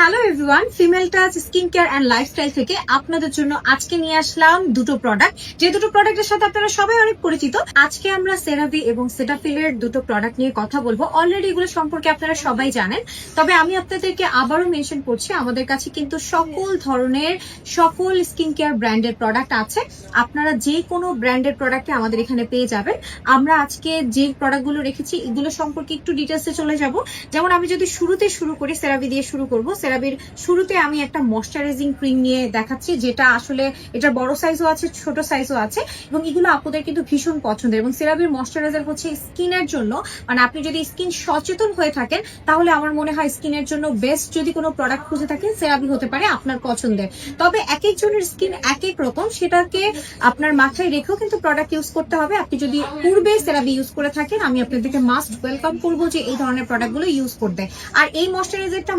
Hello everyone, female touch skin care and lifestyle থেকে আপনাদের জন্য আজকে নিয়ে আসলাম দুটো প্রোডাক্ট, যে দুটো প্রোডাক্টের সাথে আপনারা সবাই অনেক পরিচিত। আজকে আমরা সেরাভি এবং সেটাফিলের দুটো প্রোডাক্ট নিয়ে কথা বলবো। অলরেডি এগুলো সম্পর্কে আপনারা সবাই জানেন, তবে আমি আপনাদেরকে আবারও মেনশন করছি, আমাদের কাছে কিন্তু সকল ধরনের সকল স্কিন কেয়ার ব্র্যান্ডের প্রোডাক্ট আছে। আপনারা যে কোনো ব্র্যান্ডের প্রোডাক্টে আমাদের এখানে পেয়ে যাবেন। আমরা আজকে যে প্রোডাক্টগুলো রেখেছি এগুলো সম্পর্কে একটু ডিটেলসে চলে যাব। যেমন আমি যদি শুরুতে শুরু করি, সেরাভি দিয়ে শুরু করবো। সেরাভির শুরুতে আমি একটা ময়শ্চারাইজিং ক্রিম নিয়ে দেখাচ্ছি, যেটা আসলে এটার বড় সাইজও আছে, ছোট সাইজও আছে, এবং এগুলো আপনাদের কিন্তু ভীষণ পছন্দের। এবং সেরাভির ময়শ্চারাইজার হচ্ছে স্কিনের জন্য, মানে আপনি যদি স্কিন সচেতন হয়ে থাকেন তাহলে আমার মনে হয় স্কিনের জন্য বেস্ট যদি কোনো প্রোডাক্ট খুঁজে থাকেন সেরাভি হতে পারে আপনার পছন্দের। তবে এক একজনের স্কিন এক এক রকম, সেটাকে আপনার মাথায় রেখেও কিন্তু প্রোডাক্ট ইউজ করতে হবে। আপনি যদি পূর্বে সেরাভি ইউজ করে থাকেন, আমি আপনাদেরকে মাস্ট ওয়েলকাম করবো যে এই ধরনের প্রোডাক্টগুলো ইউজ করতে। আর এই ময়শ্চারাইজারটা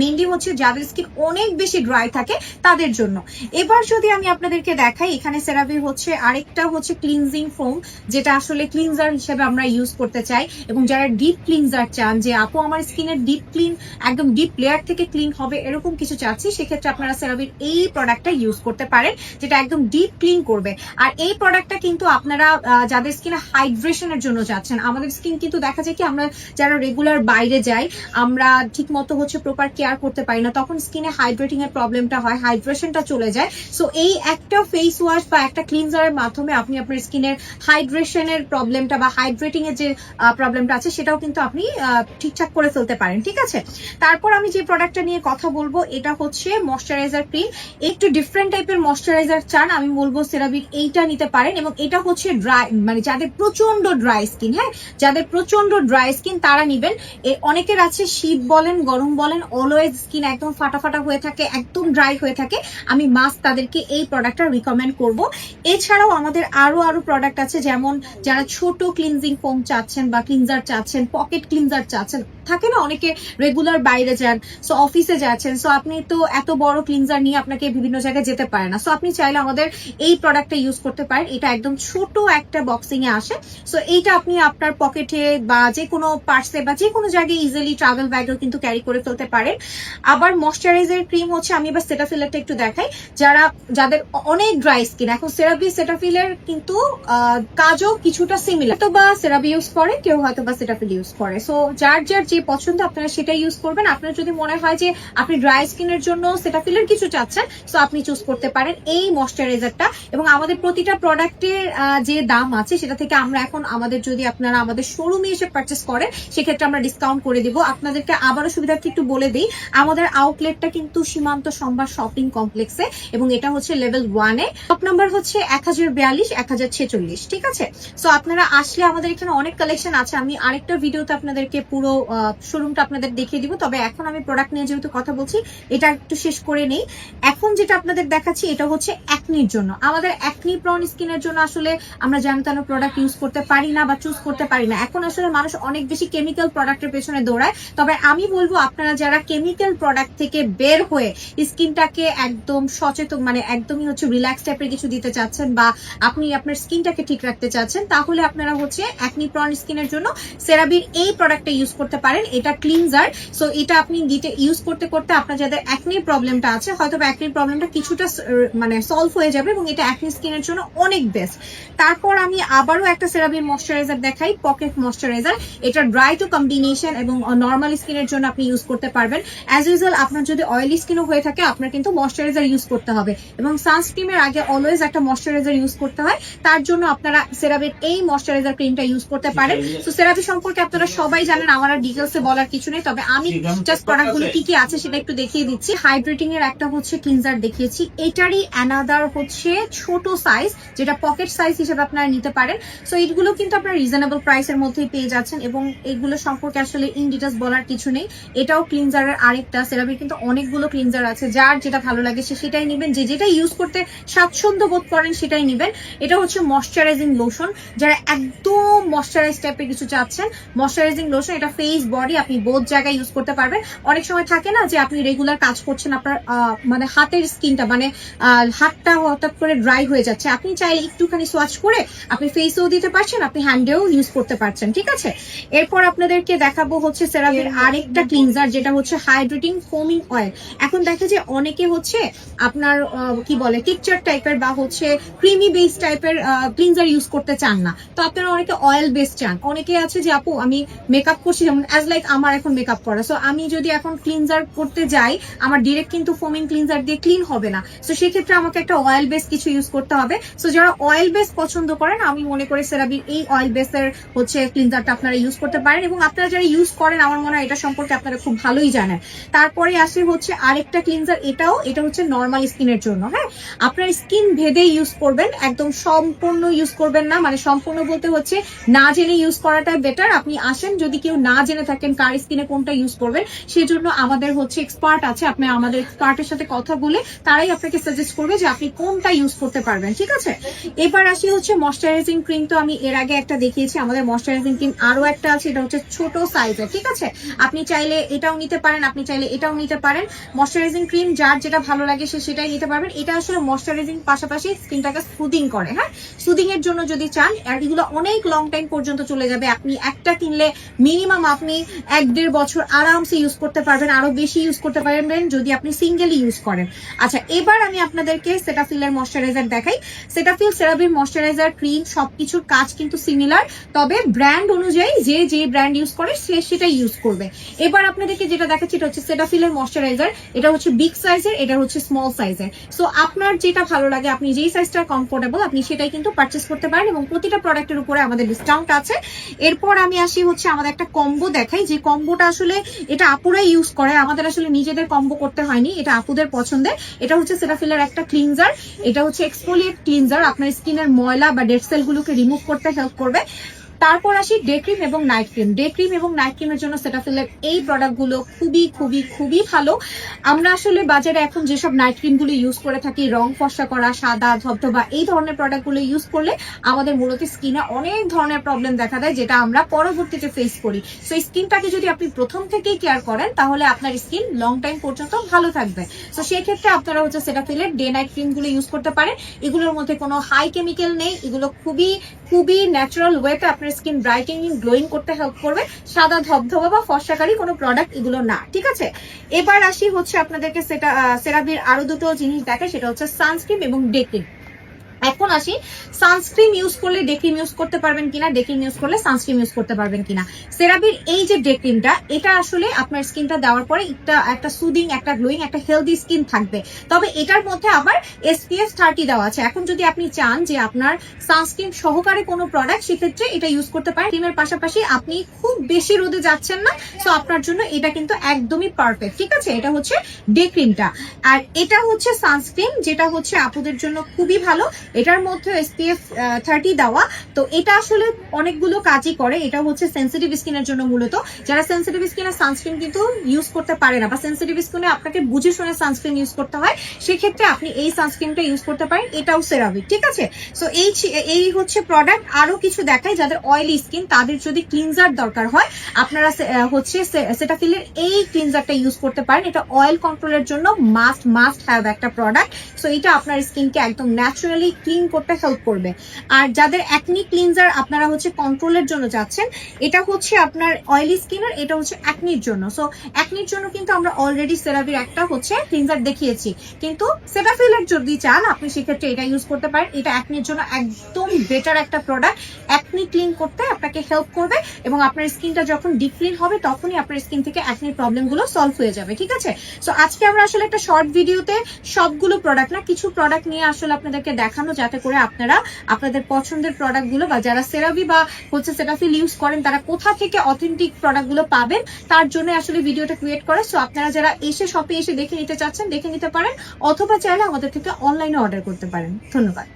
মেইনলি হচ্ছে যাদের স্কিন অনেক বেশি ড্রাই থাকে তাদের জন্য। এবার যদি আমি আপনাদেরকে দেখাই, এখানে সেরাভির হচ্ছে আরেকটা হচ্ছে ক্লিনজিং ফোম, যেটা আসলে ক্লিনজার হিসেবে আমরা ইউজ করতে চাই। এবং যারা ডিপ ক্লিনজার চান, যে আপু আমার স্কিনের ডিপ ক্লিন, একদম ডিপ লেয়ার থেকে ক্লিন হবে এরকম কিছু চাচ্ছি, সেক্ষেত্রে আপনারা সেরাভির এই প্রোডাক্টটা ইউজ করতে পারেন, যেটা একদম ডিপ ক্লিন করবে। আর এই প্রোডাক্টটা কিন্তু আপনারা যাদের স্কিনে হাইড্রেশনের জন্য চাচ্ছেন, আমাদের স্কিন কিন্তু দেখা যায় কি আমরা যারা রেগুলার বাইরে যাই, আমরা ঠিক মতো হচ্ছে প্রপার কেয়ার করতে পারি না, তখন স্কিনে হাইড্রেটিং এর প্রবলেমটা হয়, হাইড্রেশনটা চলে যায়। সো এই একটা ফেস ওয়াশ বা একটা ক্লিনজারের মাধ্যমে আপনি আপনার স্কিনের হাইড্রেশনের প্রবলেমটা বা হাইড্রেটিং এর যে প্রবলেমটা আছে সেটাও কিন্তু আপনি ঠিকঠাক করে ফেলতে পারেন। ঠিক আছে, তারপর আমি যে প্রোডাক্টটা নিয়ে কথা বলবো এটা হচ্ছে ময়শ্চারাইজার ক্রিম। একটু ডিফারেন্ট টাইপের ময়শ্চারাইজার চান, আমি বলবো সেরাভির এইটা নিতে পারেন। এবং এটা হচ্ছে ড্রাই, মানে যাদের প্রচন্ড ড্রাই স্কিন, হ্যাঁ যাদের প্রচন্ড ড্রাই স্কিন তারা নিবেন। অনেকের আছে শীত বলেন গরম বলেন অলওয়েজ স্কিন একদম ফাটা ফাটা হয়ে থাকে, একদম ড্রাই হয়ে থাকে, আমি মাস্ট তাদেরকে এই প্রোডাক্টটা রিকমেন্ড করব। এছাড়াও আমাদের আরো প্রোডাক্ট আছে, যেমন যারা ছোট ক্লিনজিং ফোম চাচ্ছেন বা ক্লিনজার চাচ্ছেন, পকেট ক্লিনজার চাচ্ছেন, থাকে না অনেকে রেগুলার বাইরে যান, সো অফিসে যাচ্ছেন, সো আপনি তো এত বড় ক্লিনজার নিয়ে আপনাকে বিভিন্ন জায়গায় যেতে পারে না, সো আপনি চাইলে আমাদের এই প্রোডাক্টটা ইউজ করতে পারেন। এটা একদম ছোট একটা বক্সিং এ আসে, সো এইটা আপনি আপনার পকেটে বা যে কোনো পার্সে বা যে কোনো জায়গায় ইজিলি ট্রাভেল ব্যাগেও কিন্তু ক্যারি করে ফেলতে পারেন। আবার ময়শ্চারাইজার ক্রিম হচ্ছে, আমি এবার সেটাফিলেরটা একটু দেখাই, যাদের অনেক ড্রাই স্কিন, এখন সেরাভি সেটাফিলের কিন্তু কাজও কিছুটা সিমিলার, তো বা সেরাভি ইউজ করে কেউ হয়তো বা সেটাফিল ইউজ করে, সো যার যার যে পছন্দ আপনারা সেটা ইউজ করবেন। আপনার যদি মনে হয় যে আপনি ড্রাই স্কিনের জন্য সেটাফিলের কিছু চাচ্ছেন, সো আপনি চুজ করতে পারেন এই ময়শ্চারাইজারটা। এবং আমাদের প্রতিটা প্রোডাক্টের যে দাম আছে সেটা থেকে আমরা এখন আমাদের, যদি আপনারা আমাদের শোরুমে এসে পারচেস করেন সেক্ষেত্রে আমরা ডিসকাউন্ট করে দিব। আপনাদেরকে আবারও সুবিধার্থে একটু বলে দিই, আমাদের আউটলেটটা কিন্তু সীমান্ত সম্ভার শপিং কমপ্লেক্সে, এবং এটা হচ্ছে লেভেল 1 এ, টপ নাম্বার হচ্ছে 1042 1046। ঠিক আছে, সো আপনারা আসলে আমাদের এখানে অনেক কালেকশন আছে, আমি আরেকটা ভিডিওতে আপনাদেরকে পুরো শোরুমটা আপনাদের দেখিয়ে দিব। তবে এখন আমি প্রোডাক্ট নিয়ে যেহেতু কথা বলছি, এটা একটু শেষ করে নেই। এখন যেটা আপনাদের দেখাচ্ছি এটা হচ্ছে অ্যাকনির জন্য। আমাদের অ্যাকনি প্রন স্কিনের জন্য আসলে আমরা জানো তেন প্রোডাক্ট ইউজ করতে পারি না বা চুজ করতে পারি না। এখন আসলে মানুষ অনেক বেশি কেমিক্যাল প্রোডাক্টের পেছনে দৌড়ায়, তবে আমি বলবো আপনারা যারা কেমিক্যাল প্রোডাক্ট থেকে বের হয়ে স্কিনটাকে একদম সচেতন, মানে একদমই হচ্ছে রিল্যাক্স টাইপের কিছু দিতে চাচ্ছেন, বা আপনি আপনার স্কিনটাকে ঠিক রাখতে চাচ্ছেন, তাহলে আপনারা হচ্ছে অ্যাকনি প্রন স্কিনের জন্য সেরাভির এই প্রোডাক্টটা ইউজ করতে পারেন। এটা ক্লিনজার, সো এটা আপনি ইউজ করতে করতে আপনার যাদের অ্যাকনির প্রবলেমটা আছে, হয়তো অ্যাকনির প্রবলেমটা কিছুটা মানে সলভ হয়ে যাবে, এবং এটা অ্যাকনি স্কিনের জন্য অনেক বেস্ট। তারপর আমি আবারও একটা সেরাভির ময়শ্চারাইজার দেখাই, পকেট ময়শ্চারাইজার। এটা ড্রাই টু কম্বিনেশন এবং নর্মাল স্কিনের জন্য আপনি ইউজ করতে পারবেন। অ্যাজ ইউজুয়াল আপনার যদি অয়েলি স্কিনও হয়ে থাকে আপনার কিন্তু ময়শ্চারাইজার ইউজ করতে হবে, এবং সানস্ক্রিমের আগে অলওয়েজ একটা ময়শ্চারাইজার ইউজ করতে হয়, তার জন্য আপনারা সেরাভির এই ময়শ্চারাইজার ক্রিমটা ইউজ করতে পারেন। তো সেরাভি সম্পর্কে আপনারা সবাই জানেন, আমার ডিটেলসে বলার কিছু নেই, তবে আমি জাস্ট প্রোডাক্টগুলো কি কি আছে সেটা একটু দেখিয়ে দিচ্ছি। হাইড্রেটিং এর একটা হচ্ছে ক্লিনজার দেখিয়েছি, এটারই অ্যানাদার হচ্ছে ছোট সাইজ, যেটা পকেট সাইজ হিসেবে আপনারা নিতে পারেন। সো এইগুলো কিন্তু আপনারা রিজনেবল প্রাইসের মধ্যেই পেয়ে যাচ্ছেন, এবং এগুলো সম্পর্কে আসলে ইন ডিটেলস বলার কিছু নেই। এটাও ক্লিনজারের আরেকটা, সেরাভির কিন্তু অনেকগুলো ক্লিনজার আছে, যার যেটা ভালো লাগে সে সেটাই নেবেন, যে যেটা ইউজ করতে স্বাচ্ছন্দ্য বোধ করেন সেটাই নেবেন। এটা হচ্ছে ময়শ্চারাইজিং লোশন, যারা একদম ময়শ্চারাইজ টাইপের কিছু চাচ্ছেন, ময়শ্চারাইজিং লোশন, এটা ফেস বডি আপনি বোথ জায়গায় ইউজ করতে পারবেন। অনেক সময় থাকে না যে আপনি রেগুলার কাজ করছেন, আপনার মানে হাতের স্কিনটা মানে হাতটা হঠাৎ করে ড্রাই হয়ে যাচ্ছে, আপনি চাইলে একটুখানি সোয়াচ করে আপনি ফেসেও দিতে পারছেন, আপনি হ্যান্ডেও ইউজ করতে পারছেন। ঠিক আছে, এরপর আপনাদেরকে দেখাবো হচ্ছে সেরাভির আরেকটা ক্লিনজার, যেটা হচ্ছে হাইড্রেটিং ফোমিং অয়েল। এখন দেখে যে অনেকে হচ্ছে আপনার কি বলে টিকচার টাইপের বা হচ্ছে ক্রিমি বেস টাইপের ক্লিনজার ইউজ করতে চান না, তো আপনারা অনেকে অয়েল বেস চান। অনেকে আছে যে আপু আমি মেকআপ করছি, যেমন অ্যাজ লাইক আমার এখন মেকআপ করা, সো আমি যদি এখন ক্লিনজার করতে যাই আমার ডিরেক্ট কিন্তু ফোমিং ক্লিনজার দিয়ে ক্লিন হবে না, সো সেক্ষেত্রে আমাকে একটা অয়েল বেস কিছু ইউজ করতে হবে। সো যারা অয়েল বেস পছন্দ করেন আমি মনে করি সেরাভির এই অয়েল বেসের হচ্ছে ক্লিনজারটা আপনারা ইউজ করতে পারেন, এবং আপনারা যারা ইউজ করেন আমার মনে হয় এটা সম্পর্কে আপনারা খুব ভালোই জানেন। তারপরে আসে হচ্ছে আরেকটা ক্লিনজার, এটা হচ্ছে নর্মাল স্কিনের জন্য। হ্যাঁ, আপনার স্কিন ভেদে ইউজ করবেন, একদম সম্পূর্ণ ইউজ করবেন না, মানে সম্পূর্ণ বলতে হচ্ছে না জেনে ইউজ করাটাই বেটার। আপনি আসেন যদি কেউ না জেনে থাকেন কার স্কিনে কোনটা ইউজ করবেন, সেজন্য আমাদের হচ্ছে এক্সপার্ট আছে, আপনি আমাদের এক্সপার্টের সাথে কথা বলে তারাই আপনাকে সাজেস্ট করবে যে আপনি কোনটা ইউজ করতে পারবেন। ঠিক আছে, এবার আসি হচ্ছে ময়শ্চারাইজিং ক্রিম। তো আমি এর আগে একটা দেখিয়েছি, আমাদের ময়শ্চারাইজিং ক্রিম আরো একটা আছে, এটা হচ্ছে ছোট সাইজের। ঠিক আছে, আপনি চাইলে এটাও নিতে পারেন, আপনি চাইলে এটাও নিতে পারেন। ময়শ্চারাইজিং ক্রিম যার যেটা ভালো লাগে সে সেটাই নিতে পারবেন। এটা আসলে ময়শ্চারাইজিং পাশাপাশি স্কিনটাকে সুদিং করে। হ্যাঁ, সুদিং এর জন্য যদি চান, আর এগুলো অনেক লং টাইম পর্যন্ত চলে যাবে, আপনি একটা কিনলে মিনিমাম আপনি 1-1.5 বছর আরামসে ইউজ করতে পারবেন, আরো বেশি ইউজ করতে পারবেন যদি আপনি সিঙ্গেলি ইউজ করেন। আচ্ছা, এবার আমি আপনাদেরকে সেটাফিলের ময়শ্চারাইজার দেখাই। সেটাফিল সেরাভির ময়শ্চারাইজার ক্রিম সবকিছুর কাজ কিন্তু সিমিলার, তবে ব্র্যান্ড অনুযায়ী যে ব্র্যান্ড ইউজ করে সে সেটাই ইউজ করবে। এবার আপনাদেরকে যেটা দেখাচ্ছি এটা হচ্ছে সেটাফিলের ময়শ্চারাইজার, এটা হচ্ছে বিগ সাইজের, এটা হচ্ছে স্মল সাইজের। সো আপনার যেটা ভালো লাগে, আপনি যেই সাইজটা কমফোর্টেবল আপনি সেটাই কিন্তু পারচেস করতে পারেন, এবং প্রতিটা প্রোডাক্টের উপরে আমাদের ডিসকাউন্ট আছে। এরপর আমি আসি হচ্ছে আমাদের একটা কম্বো দেখাই, যে কম্বোটা আসলে এটা আপুরাই ইউজ করে, আমাদের আসলে নিজেদের কম্বো করতে হয়নি, এটা আপুদের পছন্দের। এটা হচ্ছে সেটাফিলের একটা ক্লিনজার, এটা হচ্ছে এক্সফোলিয়েট ক্লিনজার, আপনার স্কিনের ময়লা বা ডেড সেল গুলোকে রিমুভ করতে হেল্প করবে। তারপর আসি ডে ক্রিম এবং নাইট ক্রিম। ডে ক্রিম এবং নাইট ক্রিমের জন্য সেটাফিলের এই প্রোডাক্টগুলো খুবই খুবই খুবই ভালো। আমরা আসলে বাজারে এখন যেসব নাইট ক্রিমগুলো ইউজ করে থাকি, রং ফর্সা করা, সাদা ধবধবা, এই ধরনের প্রোডাক্টগুলো ইউজ করলে আমাদের মূলত স্কিনে অনেক ধরনের প্রবলেম দেখা দেয়, যেটা আমরা পরবর্তীতে ফেস করি। সো স্কিনটাকে যদি আপনি প্রথম থেকেই কেয়ার করেন তাহলে আপনার স্কিন লং টাইম পর্যন্ত ভালো থাকবে। সো সেক্ষেত্রে আপনারা হচ্ছে সেটাফিলের ডে নাইট ক্রিমগুলো ইউজ করতে পারেন। এগুলোর মধ্যে কোনো হাই কেমিক্যাল নেই, এগুলো খুবই খুবই ন্যাচারাল ওয়েতে আপনার স্কিন ব্রাইটেনিং গ্লোয়িং করতে হেল্প করবে। সাদা ধবধবা বা ফর্সাকারী কোনো প্রোডাক্ট এগুলো না। ঠিক আছে, এবার আসি হচ্ছে আপনাদেরকে সেরাভির আরো দুটো জিনিস দেখে, সেটা হচ্ছে সানস্ক্রিন এবং ডে ক্রিম। এখন আসি সানস্ক্রিন ইউজ করলে ডে ক্রিম ইউজ করতে পারবেন কিনা, ডে ক্রিম ইউজ করলে সানস্ক্রিন ইউজ করতে পারবেন কিনা। সেরাভির এই যে ডে ক্রিমটা, এটা আসলে আপনার স্কিনটা দেওয়ার পরে একটা সুদিং, একটা গ্লোয়িং, একটা হেলদি স্কিন থাকবে, তবে এটার মধ্যে আবার SPF 30 দেওয়া আছে। এখন যদি আপনি চান যে আপনার সানস্ক্রিন সহকারে কোনো প্রোডাক্ট, সেক্ষেত্রে এটা ইউজ করতে পারেন। ক্রিমের পাশাপাশি আপনি খুব বেশি রোদে যাচ্ছেন না, তো আপনার জন্য এটা কিন্তু একদমই পারফেক্ট। ঠিক আছে, এটা হচ্ছে ডে ক্রিমটা। আর এটা হচ্ছে সানস্ক্রিন, যেটা হচ্ছে আপুদের জন্য খুবই ভালো, এটার মধ্যে SPF 30 দেওয়া। তো এটা আসলে অনেকগুলো কাজই করে। এটা হচ্ছে সেন্সিটিভ স্কিনের জন্য, মূলত যারা সেন্সিটিভ স্কিনে সানস্ক্রিন কিন্তু ইউজ করতে পারে না, বা সেন্সিটিভ স্কিনে আপনাকে বুঝে শুনে সানস্ক্রিন ইউজ করতে হয়, সেক্ষেত্রে আপনি এই সানস্ক্রিনটা ইউজ করতে পারেন, এটাও সেরাভিক। ঠিক আছে, সো এই হচ্ছে প্রোডাক্ট। আরো কিছু দেখাই, যাদের অয়েলি স্কিন তাদের যদি ক্লিনজার দরকার হয়, আপনারা হচ্ছে সেটাফিলের এই ক্লিনজারটা ইউজ করতে পারেন। এটা অয়েল কন্ট্রোলের জন্য মাস্ট হ্যাভ একটা প্রোডাক্ট। সো এটা আপনার স্কিনকে একদম ন্যাচারালি ক্লিন করতে হেল্প করবে। আর যাদের অ্যাকনি ক্লিনজার আপনারা হচ্ছে কন্ট্রোলের জন্য যাচ্ছেন, এটা হচ্ছে আপনার অয়েলি স্কিনের, এটা হচ্ছে অ্যাকনির জন্য। সো অ্যাকনির জন্য কিন্তু আমরা অলরেডি সেরাভির একটা হচ্ছে ক্লিনজার দেখিয়েছি, কিন্তু সেটাফিলের যদি চান আপনি সেক্ষেত্রে এটা ইউজ করতে পারেন। এটা অ্যাকনির জন্য একদম বেটার একটা প্রোডাক্ট, অ্যাকনি ক্লিন করতে আপনাকে হেল্প করবে, এবং আপনার স্কিনটা যখন ডিপ ক্লিন হবে তখনই আপনার স্কিন থেকে অ্যাকনির প্রবলেমগুলো সলভ হয়ে যাবে। ঠিক আছে, সো আজকে আমরা আসলে একটা শর্ট ভিডিওতে সবগুলো প্রোডাক্ট না, কিছু প্রোডাক্ট নিয়ে আসলে আপনাদেরকে দেখানো, যাতে করে আপনারা আপনাদের পছন্দের প্রোডাক্টগুলো, বা যারা সেরাভি বা হচ্ছে সেটাফিল ইউজ করেন তারা কোথা থেকে অথেন্টিক প্রোডাক্টগুলো পাবেন, তার জন্য আসলে ভিডিওটা ক্রিয়েট করা। সো আপনারা যারা শপে এসে দেখে নিতে চাচ্ছেন দেখে নিতে পারেন, অথবা চাইলে আমাদের থেকে অনলাইনে অর্ডার করতে পারেন। ধন্যবাদ।